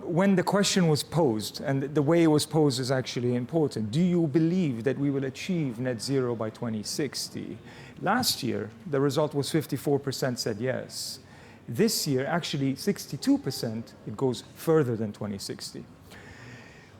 when the question was posed, and the way it was posed is actually important, do you believe that we will achieve net zero by 2060? Last year, the result was 54% said yes. This year, actually 62%, it goes further than 2060.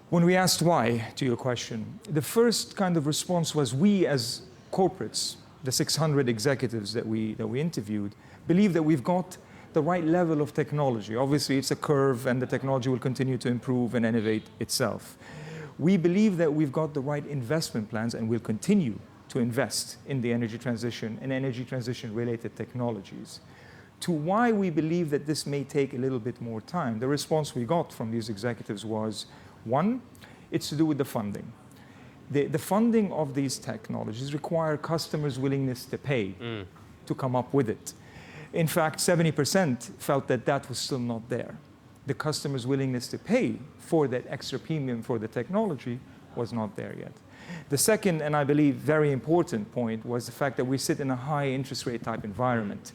When we asked why, to your question, the first kind of response was we as corporates, the 600 executives that we interviewed, believe that we've got the right level of technology. Obviously, it's a curve and the technology will continue to improve and innovate itself. We believe that we've got the right investment plans and will continue to invest in the energy transition and energy transition related technologies. To why we believe that this may take a little bit more time, the response we got from these executives was, one, it's to do with the funding. The funding of these technologies require customers' willingness to pay to come up with it. In fact, 70% felt that that was still not there. The customer's willingness to pay for that extra premium for the technology was not there yet. The second, and I believe very important point, was the fact that we sit in a high interest rate type environment.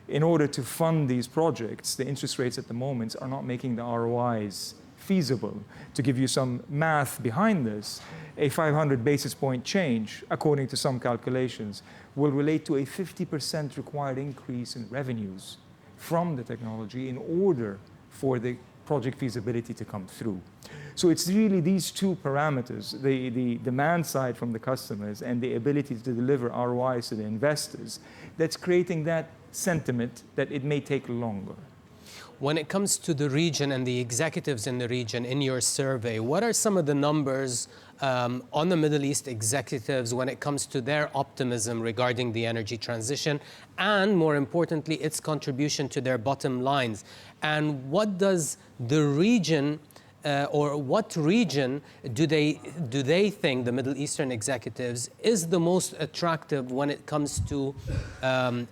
In order to fund these projects, the interest rates at the moment are not making the ROIs feasible. To give you some math behind this, a 500 basis point change, according to some calculations, will relate to a 50% required increase in revenues from the technology in order for the project feasibility to come through. So it's really these two parameters, the demand side from the customers and the ability to deliver ROIs to the investors, that's creating that sentiment that it may take longer. When it comes to the region and the executives in the region in your survey, what are some of the numbers on the Middle East executives when it comes to their optimism regarding the energy transition and, more importantly, its contribution to their bottom lines? And what does the region or what region do they think, the Middle Eastern executives, is the most attractive when it comes to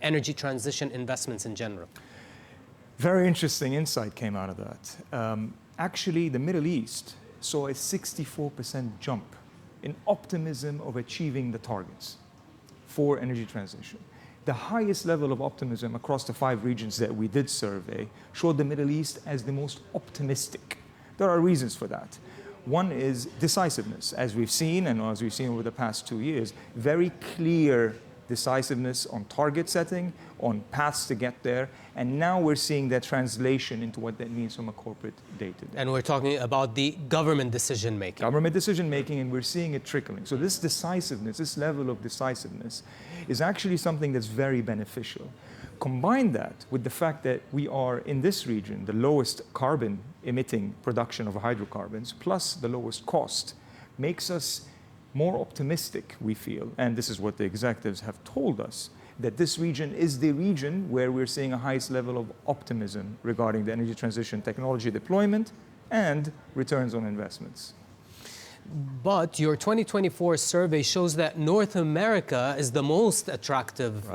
energy transition investments in general? Very interesting insight came out of that. Actually, the Middle East saw a 64% jump in optimism of achieving the targets for energy transition. The highest level of optimism across the 5 regions that we did survey showed the Middle East as the most optimistic. There are reasons for that. One is decisiveness, as we've seen, and as we've seen over the past 2 years, very clear decisiveness on target setting, on paths to get there, and now we're seeing that translation into what that means from a corporate day-to-day. And we're talking about the government decision-making. Government decision-making, and we're seeing it trickling. So this decisiveness, this level of decisiveness, is actually something that's very beneficial. Combine that with the fact that we are, in this region, the lowest carbon-emitting production of hydrocarbons, plus the lowest cost, makes us more optimistic, we feel, and this is what the executives have told us, that this region is the region where we're seeing a highest level of optimism regarding the energy transition technology deployment and returns on investments. But your 2024 survey shows that North America is the most attractive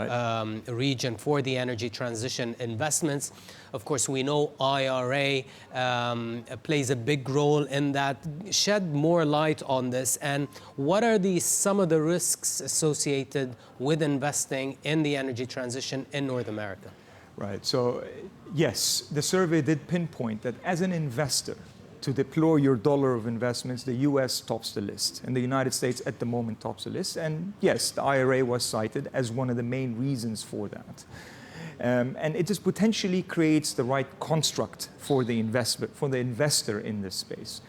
region for the energy transition investments. Of course, we know IRA plays a big role in that. Shed more light on this, and what are some of the risks associated with investing in the energy transition in North America? Right, so yes, the survey did pinpoint that as an investor, to deploy your dollar of investments, the US tops the list, and the United States at the moment tops the list. And yes, the IRA was cited as one of the main reasons for that. And it just potentially creates the right construct for the investor in this space.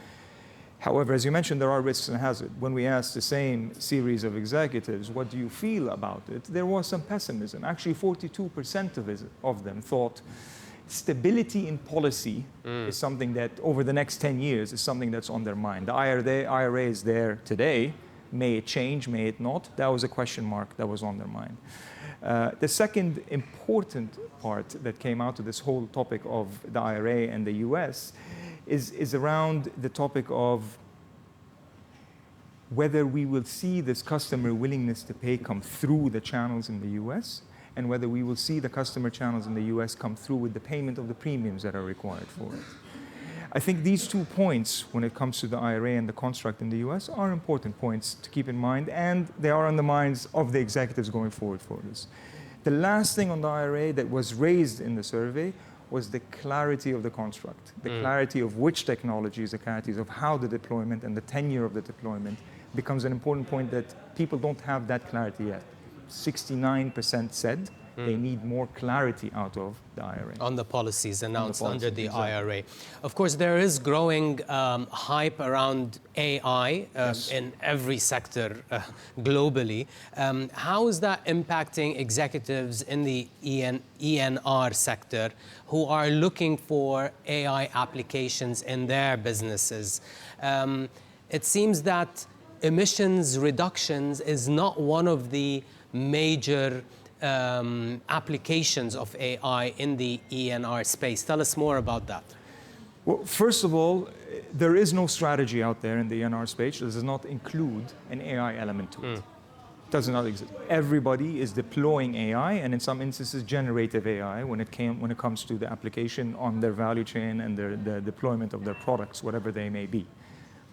However, as you mentioned, there are risks and hazards. When we asked the same series of executives, what do you feel about it? There was some pessimism. Actually, 42% of them thought stability in policy is something that over the next 10 years is something that's on their mind. The IRA is there today. May it change, may it not? That was a question mark that was on their mind. The second important part that came out of this whole topic of the IRA and the US is around the topic of whether we will see this customer willingness to pay come through the channels in the US, and whether we will see the customer channels in the US come through with the payment of the premiums that are required for it. I think these 2 points, when it comes to the IRA and the construct in the US, are important points to keep in mind, and they are on the minds of the executives going forward for this. The last thing on the IRA that was raised in the survey was the clarity of the construct, the clarity of which technologies, the clarities of how the deployment and the tenure of the deployment becomes an important point that people don't have that clarity yet. 69% said they need more clarity out of the IRA. On the policies announced under the exactly. IRA. Of course, there is growing hype around AI Yes. in every sector globally. How is that impacting executives in the ENR sector who are looking for AI applications in their businesses? It seems that emissions reductions is not one of the major applications of AI in the ENR space. Tell us more about that. Well, first of all, there is no strategy out there in the ENR space that does not include an AI element to it. It does not exist. Everybody is deploying AI, and in some instances, generative AI when it comes to the application on their value chain and the deployment of their products, whatever they may be.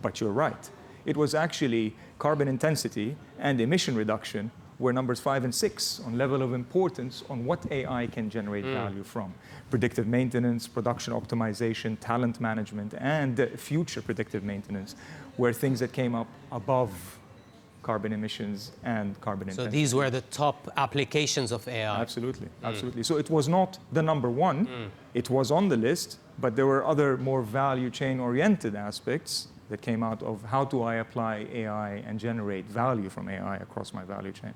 But you're right. It was actually carbon intensity and emission reduction were numbers 5 and 6 on level of importance on what AI can generate value from. Predictive maintenance, production optimization, talent management, and future predictive maintenance were things that came up above carbon emissions and carbon intensity. So these were the top applications of AI. Absolutely, absolutely. So it was not the number one. It was on the list, but there were other more value chain oriented aspects that came out of how do I apply AI and generate value from AI across my value chain.